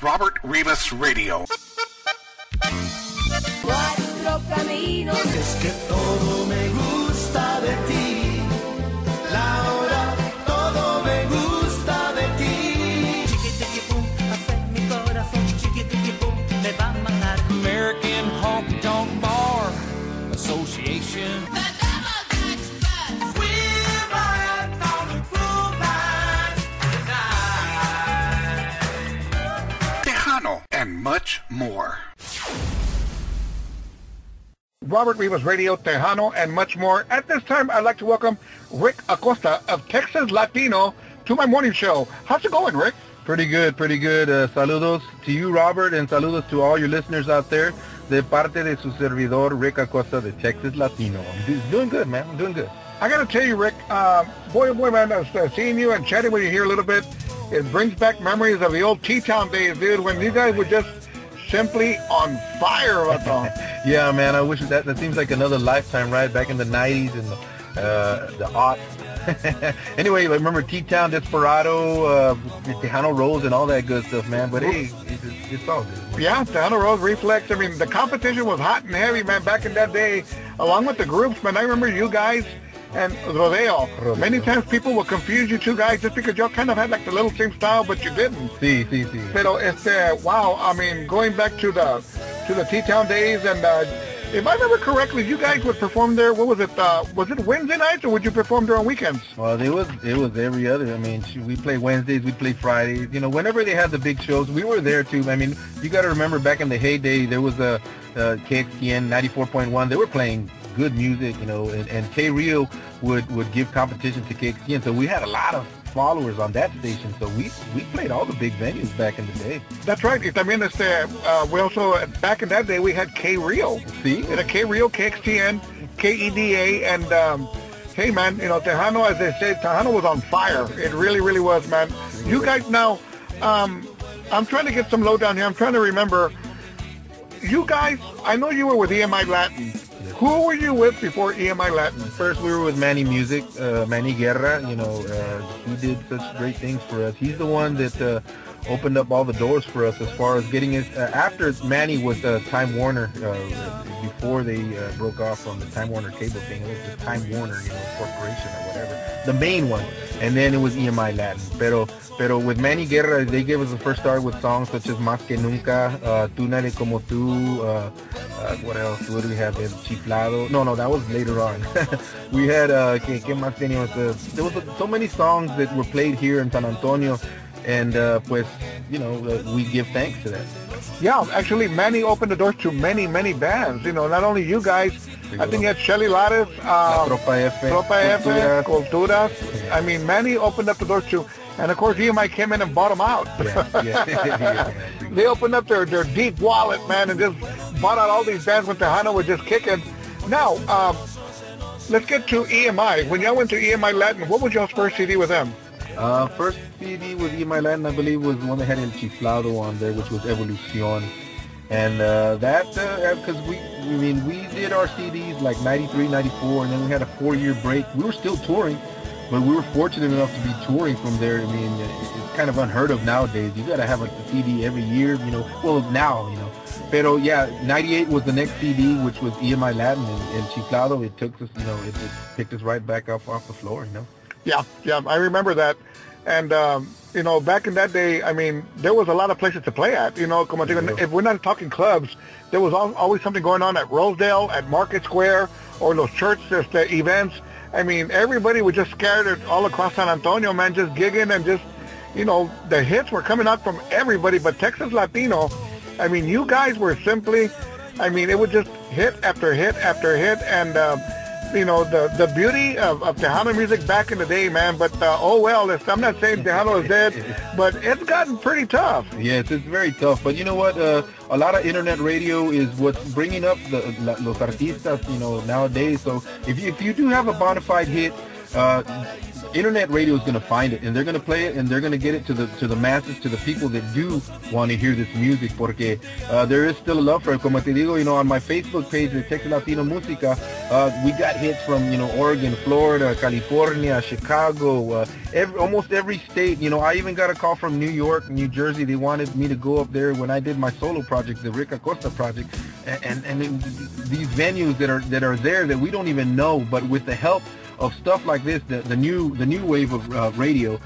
Robert Rivas Radio. Cuatro caminos. Es que todo me gusta de ti. Laura, todo me gusta de ti. Chiquitiquipum, hace mi corazón chiquitiquipum, me va a matar. American Honky Tonk Bar Association. And much more. Robert Rivas Radio, Tejano, and much more. At this time, I'd like to welcome Rick Acosta of Texas Latino to my morning show. How's it going, Rick? Pretty good, pretty good. Saludos to you, Robert, and saludos to all your listeners out there. De parte de su servidor, Rick Acosta de Texas Latino. I'm doing good, man. I'm doing good. I got to tell you, Rick, boy, man, seeing you and chatting with you here a little bit, it brings back memories of the old T-Town days, dude, when you guys were just simply on fire. Yeah, man, I wish that seems like another lifetime, right? Back in the 90s and the aughts. Anyway, I remember T-Town, Desperado, Tejano Rose, and all that good stuff, man. But hey, it's all good. Yeah, Tejano Rose, Reflex. I mean, the competition was hot and heavy, man, back in that day, along with the groups, man. I remember you guys and Rodeo. Many times people will confuse you two guys just because y'all kind of had like the little same style, but you didn't. Sí. Pero wow, I mean, going back to the T-Town days, and if I remember correctly, you guys would perform there. What was it? Was it Wednesday nights, or would you perform there on weekends? Well, it was every other. I mean, we play Wednesdays, we play Fridays. You know, whenever they had the big shows, we were there too. I mean, you got to remember back in the heyday, there was a KXTN 94.1. They were playing good music, you know, and K-Rio would give competition to KXTN. So we had a lot of followers on that station. So we played all the big venues back in the day. That's right. I mean, we also, back in that day, we had K-Rio. See? We had K-Rio, KXTN, KEDA, and hey, man, you know, Tejano, as they say, Tejano was on fire. It really, really was, man. You guys now, I'm trying to get some lowdown here. I'm trying to remember. You guys, I know you were with EMI Latin. Who were you with before EMI Latin? First, we were with Manny Music, Manny Guerra. You know, he did such great things for us. He's the one that opened up all the doors for us as far as getting it. After Manny was Time Warner, before they broke off from the Time Warner cable thing, it was just Time Warner, you know, corporation or whatever, the main one. And then it was EMI Latin. Pero with Manny Guerra, they gave us the first start with songs such as Más que Nunca, Tú Nadie Como Tú, what else? What do we have? Chiflado. No, that was later on. We had, ¿qué más teníamos? There was so many songs that were played here in San Antonio, and pues, you know, we give thanks to that. Yeah, actually, Manny opened the doors to many, many bands. You know, not only you guys. I think you had Shelly Lares, Tropa F, Culturas. I mean, Manny opened up the doors to, and of course, EMI came in and bought them out. Yeah. They opened up their deep wallet, man, and just bought out all these bands when Tejano was just kicking. Now, let's get to EMI. When y'all went to EMI Latin, what was y'all's first CD with them? First CD with EMI Latin, I believe, was the one that had El Chiflado on there, which was Evolucion. And that, because we did our CDs like 93, 94, and then we had a 4-year break. We were still touring, but we were fortunate enough to be touring from there. I mean, it's kind of unheard of nowadays. You got to have like a CD every year, you know. Well, now, you know. Pero yeah, 98 was the next CD, which was EMI Latin, and Chiflado. It took us, you know, it picked us right back off the floor, you know. Yeah, I remember that. And, you know, back in that day, I mean, there was a lot of places to play at. You know, como digo, if we're not talking clubs, there was always something going on at Rosedale, at Market Square, or those church events. I mean, everybody was just scattered all across San Antonio, man, just gigging and just, you know, the hits were coming out from everybody. But Texas Latino, I mean, you guys were simply, I mean, it was just hit after hit after hit. And, you know, the beauty of Tejano music back in the day, man. But, oh, well, I'm not saying Tejano is dead, but it's gotten pretty tough. Yes, it's very tough. But you know what? A lot of internet radio is what's bringing up los artistas, you know, nowadays. So if you do have a bona fide hit, internet radio is going to find it, and they're going to play it, and they're going to get it to the masses, to the people that do want to hear this music, porque there is still a love for it. Como te digo, on my Facebook page, the Texas Latino Música, we got hits from, Oregon, Florida, California, Chicago, almost every state. I even got a call from New York, New Jersey. They wanted me to go up there when I did my solo project, the Rick Acosta project, and these venues that are there that we don't even know, but with the help of stuff like this, the new wave of radio,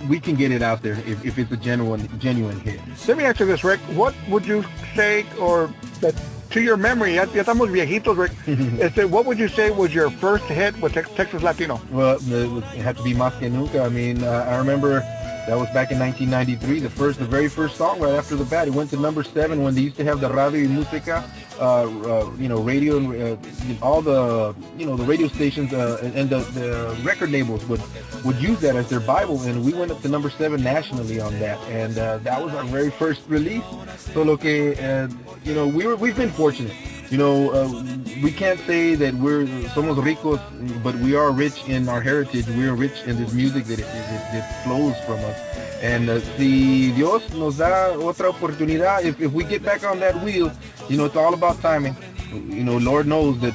we can get it out there if it's a genuine hit. Let me ask you this, Rick. What would you say, or that to your memory, ya estamos viejitos, Rick, what would you say was your first hit with Texas Latino? Well, it had to be Más que Nunca. I mean, I remember that was back in 1993, the very first song right after the bat. It went to number 7 when they used to have the Radio y Música, radio, and all the, the radio stations and the record labels would use that as their Bible, and we went up to number 7 nationally on that, and that was our very first release. So look, we've been fortunate. We can't say that we're somos ricos, but we are rich in our heritage. We are rich in this music that flows from us. And si Dios nos da otra oportunidad, if we get back on that wheel, it's all about timing. Lord knows that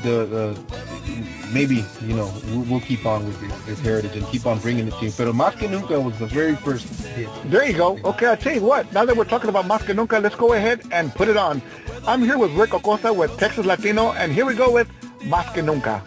maybe, we'll keep on with this heritage and keep on bringing it to you. Pero Más que Nunca was the very first hit. There you go. Okay, I'll tell you what. Now that we're talking about Más que Nunca, let's go ahead and put it on. I'm here with Rick Acosta with Texas Latino, and here we go with Más que Nunca.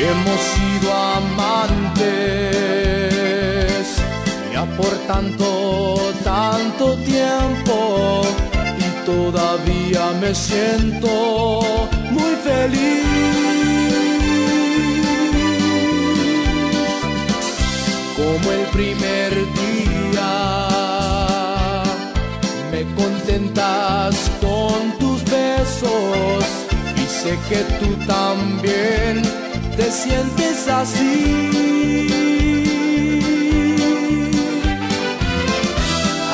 Hemos sido amantes ya por tanto tiempo, y todavía me siento muy feliz. Como el primer día, me contentas con tus besos, y sé que tú también te sientes así.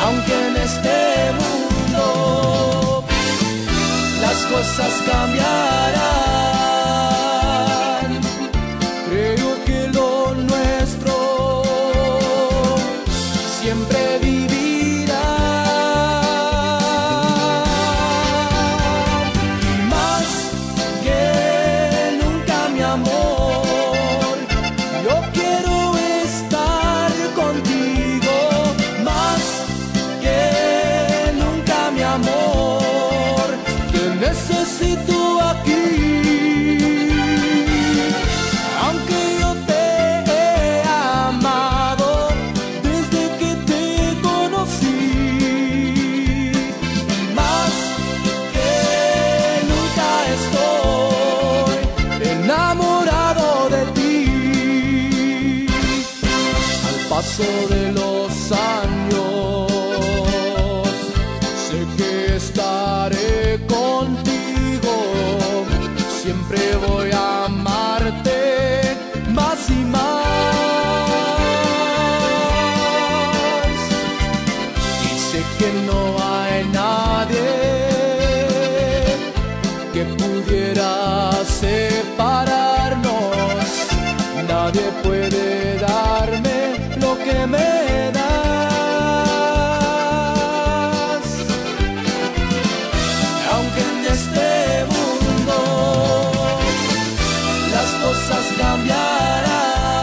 Aunque en este mundo las cosas cambiarán, creo que lo nuestro siempre vivirá. Y más que nunca, mi amor, yo quiero estar contigo. Más que nunca, mi amor, te necesito aquí. Aunque yo te he amado desde que te conocí, más que nunca estoy enamorado de ti. Al paso de los años, sé que estaré contigo. Siempre voy a amarte más y más. Y sé que no hay nadie que pudiera separarnos. Nadie puede darme lo que me das. Aunque en este mundo las cosas cambiarán,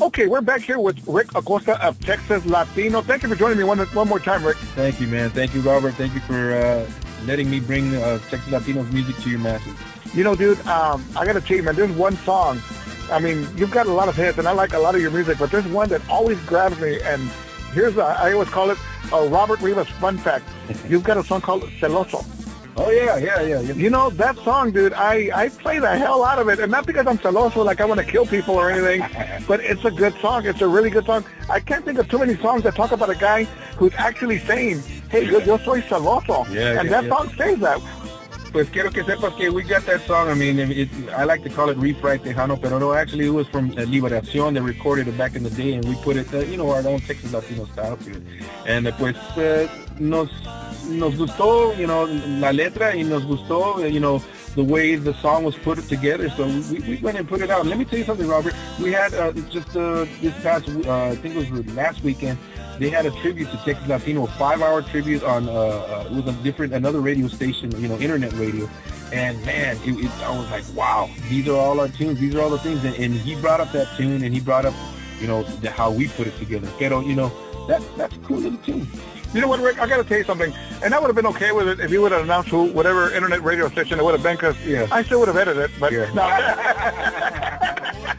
Okay, we're back here with Rick Acosta of Texas Latino. Thank you for joining me one more time, Rick. Thank you, man. Thank you, Robert. Thank you for letting me bring Texas Latino's music to your masses. You know, dude, I got to tell you, man, there's one song. I mean, you've got a lot of hits, and I like a lot of your music, but there's one that always grabs me, and I always call it a Robert Rivas fun fact. You've got a song called Celoso. Oh, yeah. You know, that song, dude, I play the hell out of it, and not because I'm celoso, like I want to kill people or anything, but it's a good song. It's a really good song. I can't think of too many songs that talk about a guy who's actually saying, hey, yo soy celoso, and that song says that. Pues quiero que sepas que we got that song. I mean, I like to call it Refried Tejano, pero no, actually it was from Liberación. They recorded it back in the day, and we put it, our own Texas Latino style to it. And pues nos gustó, la letra, y nos gustó, the way the song was put together. So we went and put it out. And let me tell you something, Robert. We had just this past, I think it was last weekend, they had a tribute to Texas Latino, a 5-hour tribute on with another radio station, internet radio. And man, I was like, wow, these are all our tunes. These are all the things. And he brought up that tune, and he brought up, how we put it together. Pero, that's a cool little tune. You know what, Rick? I got to tell you something. And I would have been okay with it if you would have announced whatever internet radio station it would have been, because I still would have edited it. But no.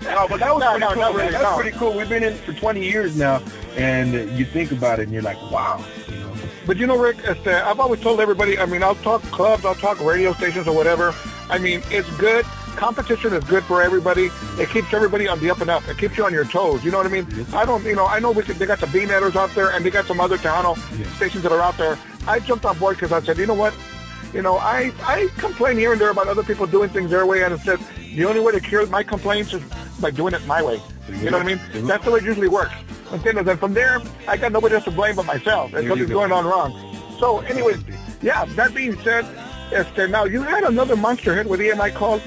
No, but that was pretty cool. Really, that's pretty cool. We've been in it for 20 years now, and you think about it, and you're like, wow. But Rick, I've always told everybody, I mean, I'll talk clubs, I'll talk radio stations or whatever. I mean, it's good. Competition is good for everybody. It keeps everybody on the up and up. It keeps you on your toes. You know what I mean? Yes. I know they got the B-netters out there, and they got some other Tejano stations that are out there. I jumped on board because I said, you know what? I complain here and there about other people doing things their way, and I said, the only way to cure my complaints is by doing it my way. You know what I mean? That's the way it usually works. And from there, I got nobody else to blame but myself. If something's going on wrong. So anyways, that being said, now you had another monster hit with EMI called,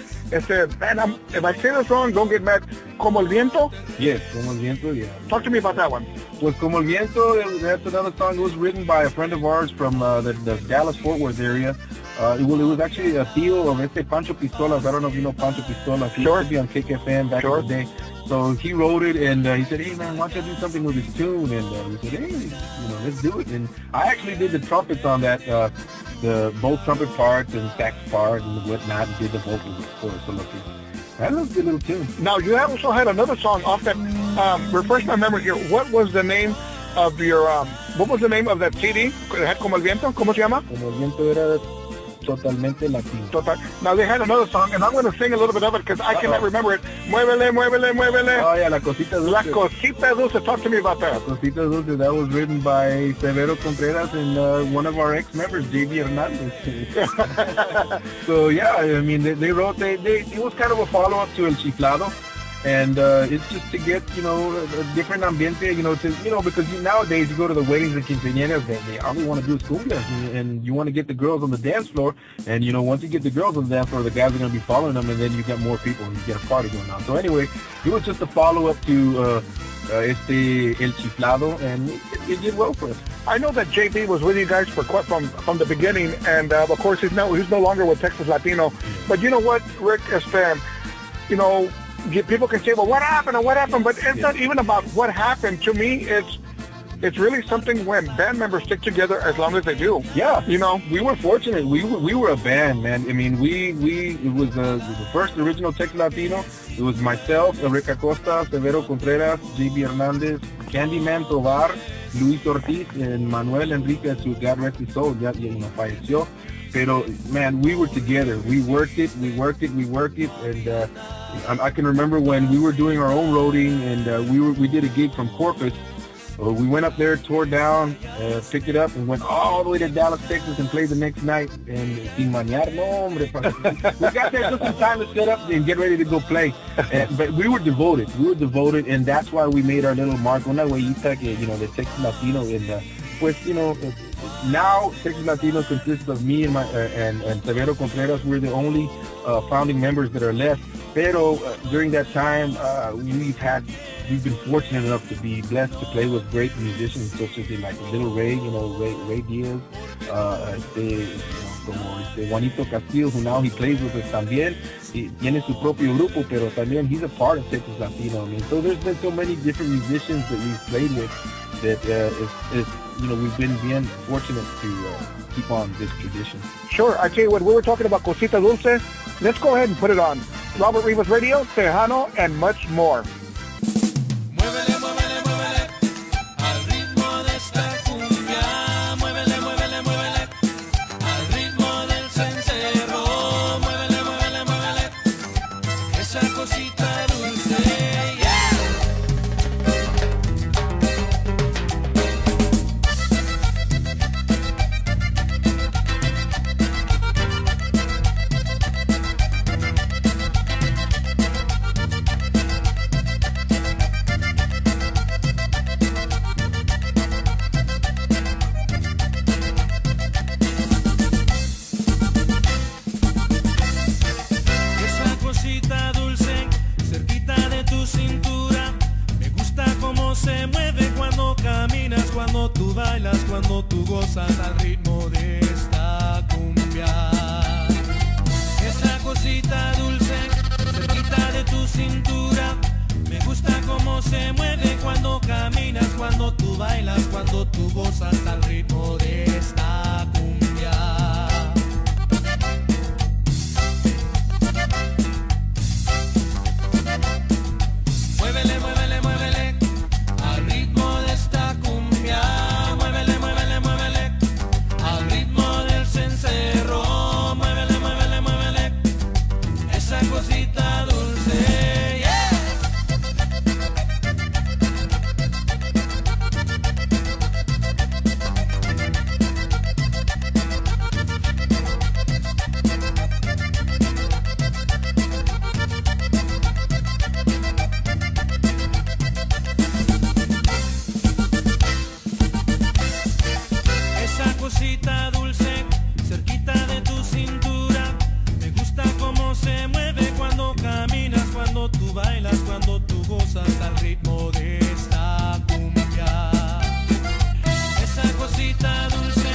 man, if I say this wrong, don't get mad. Como el Viento? Yes, Como el Viento, yeah. Talk to me about that one. Well, Como el Viento, that's another song. It was written by a friend of ours from the Dallas-Fort Worth area. It was actually a tío of Pancho Pistolas. I don't know if you know Pancho Pistolas. He used to be on KKFM back in the day. So he wrote it, and he said, hey, man, why don't you do something with this tune? And we said, hey, let's do it. And I actually did the trumpets on that, both trumpet parts and sax parts and whatnot, and did the vocals, of course. So that was a good little tune. Now, you also had another song off that, refresh my memory here. What was the name of that CD? It had Como el Viento? ¿Cómo se llama? Como el Viento era Totalmente Latino. Now, they had another song, and I'm going to sing a little bit of it because I cannot remember it. Muévele, muévele, muévele. Oh, yeah, La Cosita Dulce. La Cosita Dulce. Talk to me about that. La Cosita Dulce, that was written by Severo Contreras and one of our ex-members, J.B. Hernandez. So, yeah, I mean, they wrote, it was kind of a follow-up to El Chiflado. And it's just to get, a different ambiente, because nowadays you go to the weddings and quinceañeras, they all they want to do is cumbias, and you want to get the girls on the dance floor, and, once you get the girls on the dance floor, the guys are going to be following them, and then you got more people, and you get a party going on. So anyway, it was just a follow-up to El Chiflado, and it did well for us. I know that JB was with you guys from the beginning, and of course he's no longer with Texas Latino. But you know what, Rick, people can say, well, what happened or what happened? But it's not even about what happened. To me, it's really something when band members stick together as long as they do. Yeah. We were fortunate. We were a band, man. I mean, it was the first original Texas Latino. It was myself, Rick Acosta, Severo Contreras, J.B. Hernandez, Candyman Tovar, Luis Ortiz, and Manuel Enriquez, who God rest his soul, falleció. Pero, man, we were together. We worked it, and I can remember when we were doing our own roading, and we did a gig from Corpus. We went up there, tore down, picked it up, and went all the way to Dallas, Texas, and played the next night. And sin mañar, no, hombre. We got there just in time to set up and get ready to go play. But we were devoted. And that's why we made our little mark. Una huellita que, the Texas Latino, and pues, now Texas Latino consists of me and Severo Contreras. We're the only founding members that are left. Pero during that time, we've had we've been fortunate enough to be blessed to play with great musicians such as like Little Ray, Ray Diaz, como Juanito Castillo, who now he plays with us también. He tiene su propio grupo, pero también he's a part of Texas Latino. I mean, so there's been so many different musicians that we've played with that we've been bien fortunate to keep on this tradition. Sure. I tell you what, we were talking about Cosita Dulce. Let's go ahead and put it on. Robert Rivas Radio, Tejano, and much more. Muévele, muévele, muévele, al ritmo de esta cumbia. Muévele, muévele, muévele, al ritmo del cencerro. Muévele, muévele, muévele, esa cosita dulce. Cuando tú bailas, cuando tú gozas al ritmo de esta cumbia. Esa cosita dulce, cerquita de tu cintura. Me gusta cómo se mueve cuando caminas, cuando tú bailas, cuando tú gozas al ritmo de esta cumbia. Muévele, muévele, muévele, al ritmo de esta cumbia. Muévele, muévele, muévele, al ritmo del cencerro. Muévele, muévele, muévele, esa cosita dulce. Yeah. Cosita dulce, cerquita de tu cintura. Me gusta cómo se mueve cuando caminas, cuando tú bailas, cuando tú gozas al ritmo de esta cumbia. Esa cosita dulce,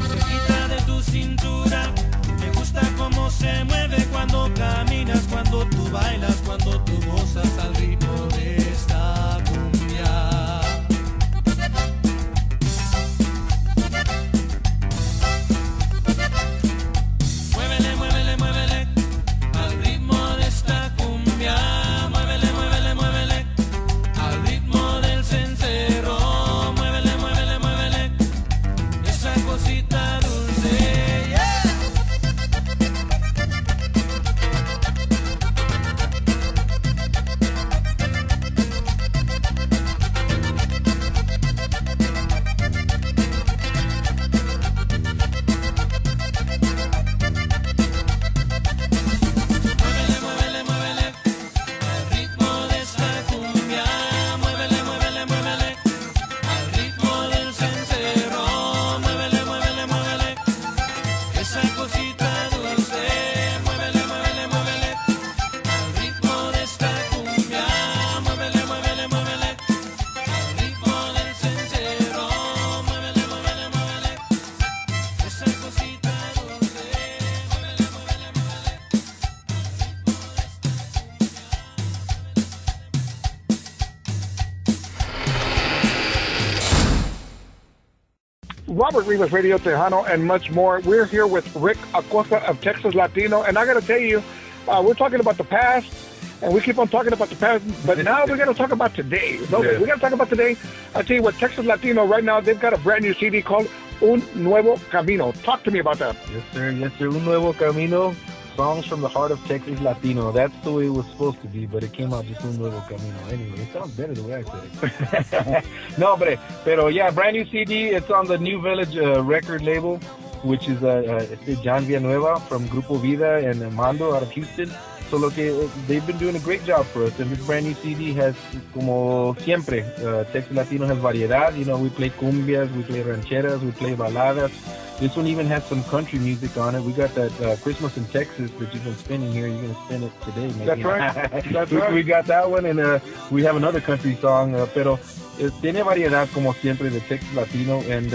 cerquita de tu cintura. Me gusta cómo se mueve cuando caminas, cuando tú bailas, cuando tú gozas al ritmo de esta cumbia. Robert Rivas Radio, Tejano, and much more. We're here with Rick Acosta of Texas Latino, and I got to tell you, we're talking about the past, and we keep on talking about the past, but now we're going to talk about today. Okay, we're going to talk about today. I tell you what, Texas Latino right now, they've got a brand new CD called Un Nuevo Camino. Talk to me about that. Yes, sir. Yes, sir. Un Nuevo Camino. Songs from the heart of Texas Latino. That's the way it was supposed to be, but it came out just Un Nuevo Camino. Anyway, it sounds better the way I said it. No, pero yeah, brand new CD. It's on the New Village record label, which is John Villanueva from Grupo Vida and Mando out of Houston. So look, they've been doing a great job for us, and this brand new CD has, como siempre, Texas Latino has variedad. You know, we play cumbias, we play rancheras, we play baladas, This one even has some country music on it. We got that Christmas in Texas that you've been spinning here. You're going to spin it today, maybe. That's right. That's right. We got that one, and we have another country song, pero tiene variedad, como siempre, de Texas Latino, and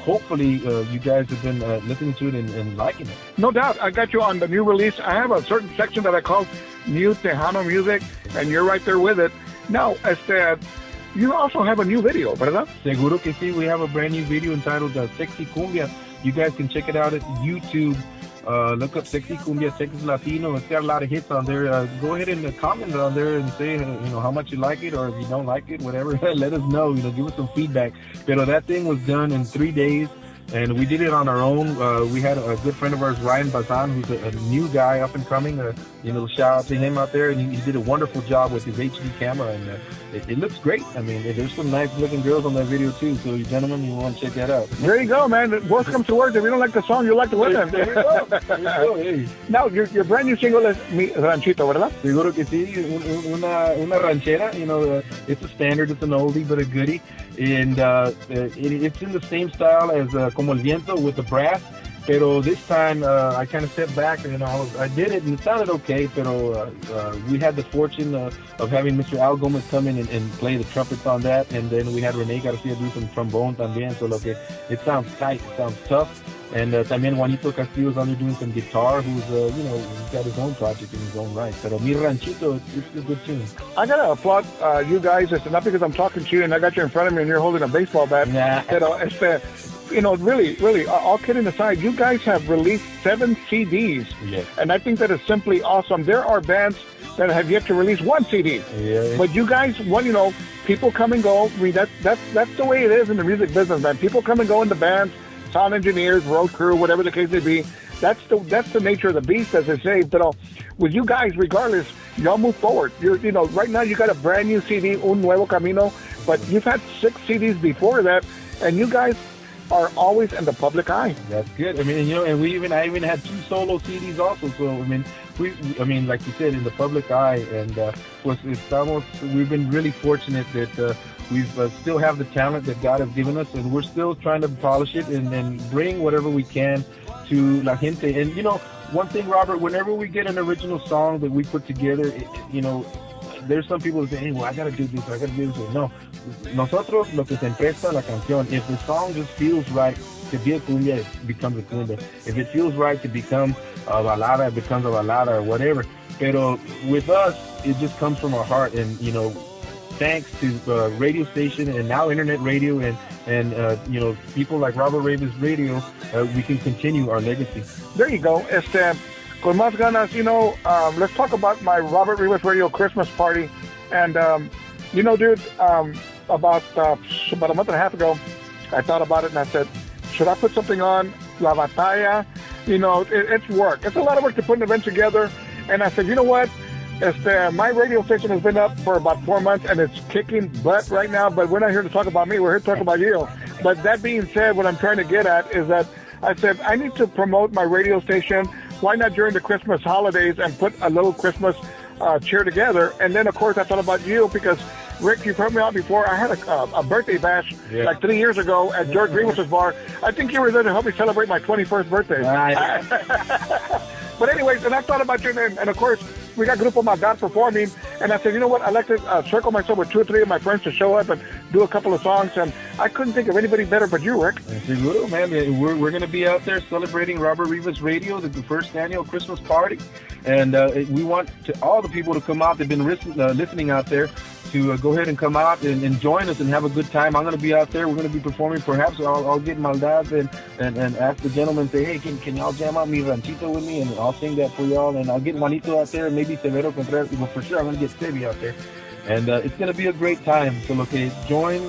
hopefully you guys have been listening to it and liking it. No doubt. I got you on the new release. I have a certain section that I call New Tejano Music, and you're right there with it. Now, you also have a new video, ¿verdad? Seguro que sí. We have a brand new video entitled Sexy Cumbia. You guys can check it out at YouTube. Look up Sexy Cumbia, Texas Latino. It's got a lot of hits on there. Go ahead and comment on there and say, how much you like it, or if you don't like it, whatever. Let us know. Give us some feedback. But that thing was done in 3 days, and we did it on our own. We had a good friend of ours, Ryan Bazan, who's a new guy, up and coming. Shout out to him out there, and he did a wonderful job with his HD camera, and it looks great. I mean, there's some nice-looking girls on that video, too, so you gentlemen, you want to check that out. There you go, man. Worst comes to worst. If you don't like the song, you like the women. There you go. There you go. Hey. Now, your brand new single is Mi Ranchito, ¿verdad? Seguro que sí. Una ranchera. It's a standard. It's an oldie, but a goodie. And it's in the same style as Como el Viento with the brass. Pero this time, I kind of stepped back, and I did it, and it sounded okay, pero we had the fortune of having Mr. Al Gomez come in and play the trumpets on that, and then we had Rene Garcia do some trombone también, so it sounds tight, it sounds tough, and también Juanito Castillo's on there doing some guitar, who's, he's got his own project in his own right, pero Mi Ranchito, it's a good tune. I got to applaud you guys, it's not because I'm talking to you and I got you in front of me and you're holding a baseball bat, really, all kidding aside, you guys have released 7 CDs. Yes. And I think that is simply awesome. There are bands that have yet to release 1 CD. Yeah. But you guys, people come and go. I mean, that's the way it is in the music business, man. People come and go in the bands, sound engineers, road crew, whatever the case may be. That's the nature of the beast, as they say. But with you guys, regardless, y'all move forward. Right now you got a brand new CD, Un Nuevo Camino, but you've had 6 CDs before that, and you guys are always in the public eye. That's good. I mean, and I even had 2 solo CDs also. So I mean, like you said, in the public eye, and we've been really fortunate that we still have the talent that God has given us, and we're still trying to polish it and bring whatever we can to la gente. And one thing, Robert, whenever we get an original song that we put together, there's some people that say, hey, well, I got to do this, I got to do this. No. Nosotros, lo que se empresta la canción, if the song just feels right to be a cumbia, it becomes a cumbia. If it feels right to become a balada, it becomes a balada or whatever. Pero with us, it just comes from our heart. And, thanks to radio station and now internet radio and people like Robert Rivas Radio, we can continue our legacy. There you go. Con más ganas, let's talk about my Robert Rivas Radio Christmas party. And, dude, about a month and a half ago, I thought about it and I said, should I put something on La Batalla? It's work. It's a lot of work to put an event together. And I said, you know what? My radio station has been up for about 4 months and it's kicking butt right now, but we're not here to talk about me. We're here to talk about you. But that being said, what I'm trying to get at is that I said, I need to promote my radio station. Why not during the Christmas holidays and put a little Christmas cheer together? And then, of course, I thought about you because, Rick, you've heard me out before. I had a birthday bash like 3 years ago at George Remus's bar. I think you were there to help me celebrate my 21st birthday. But anyways, and I thought about you, and of course, we got Grupo Maldad performing, and I said, you know what, I'd like to circle myself with 2 or 3 of my friends to show up and do a couple of songs, and I couldn't think of anybody better but you, Rick. Seguro, man. We're going to be out there celebrating Robert Rivas Radio, the first annual Christmas party, and we want all the people to come out. They've been listening out there to go ahead and come out and join us and have a good time. I'm going to be out there. We're going to be performing. Perhaps I'll get Maldad and ask the gentleman, say, hey, can y'all jam out Mi Ranchito with me? And I'll sing that for y'all. And I'll get Juanito out there and maybe Severo Contreras. Well, for sure, I'm going to get Sebi out there. And it's going to be a great time. So, okay, join,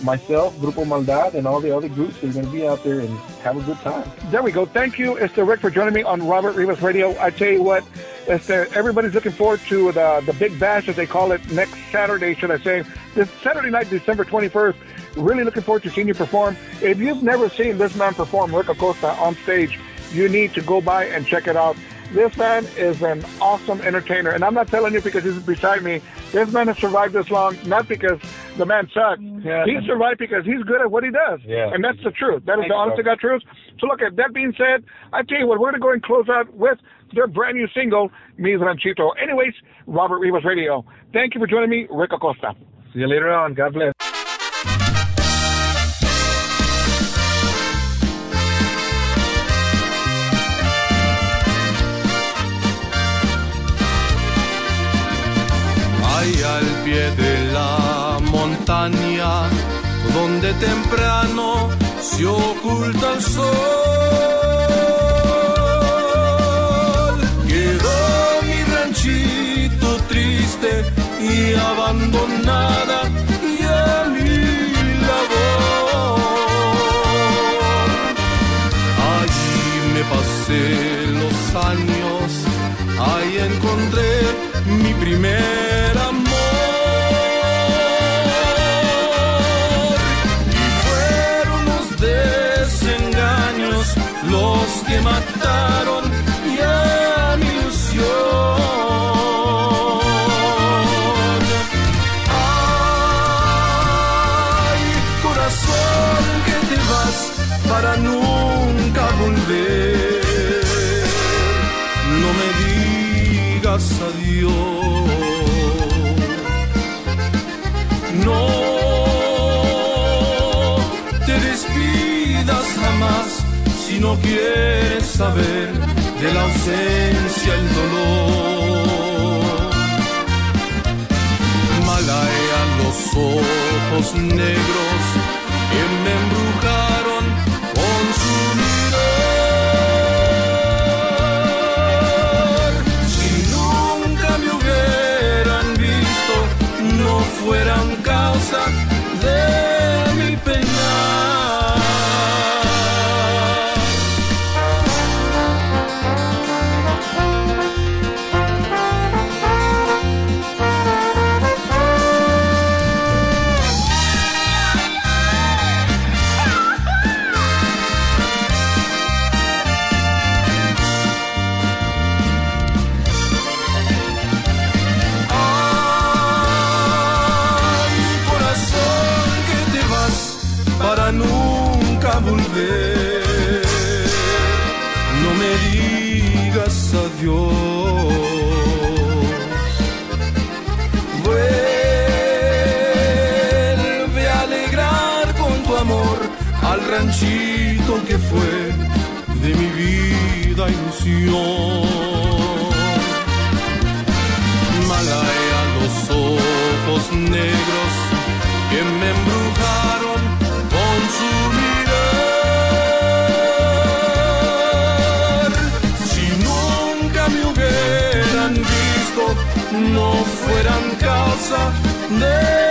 myself, Grupo Maldad, and all the other groups that are going to be out there and have a good time. There we go. Thank you, Rick, for joining me on Robert Rivas Radio. I tell you what, everybody's looking forward to the big bash, as they call it, next Saturday, should I say. This Saturday night, December 21st. Really looking forward to seeing you perform. If you've never seen this man perform, Rick Acosta, on stage, you need to go by and check it out. This man is an awesome entertainer, and I'm not telling you because he's beside me. This man has survived this long, not because the man sucks. Yeah. He survived because he's good at what he does. Yeah. And that's the truth. That is the honest to God truth. So look, that being said, I tell you what, we're going to go and close out with their brand new single, Mi Ranchito. Anyways, Robert Rivas Radio. Thank you for joining me, Rick Acosta. See you later on. God bless. Al pie de la montaña, donde temprano se oculta el sol, quedó mi ranchito triste y abandonada y a mi labor. Allí me pasé los años, ahí encontré mi primer amor. Y fueron los desengaños los que mataron ya mi ilusión. Ay, corazón, que te vas para nunca volver. No me digas adiós. No te despidas jamás si no quieres saber de la ausencia, el dolor. Malaya los ojos negros que me embrujaron con su fueran causa de mi pena. Nunca volver, no me digas adiós. Vuelve a alegrar con tu amor al ranchito que fue de mi vida ilusión. Malaya los ojos negros que me embrujaron con su mirar. Si nunca me hubieran visto, no fueran causa de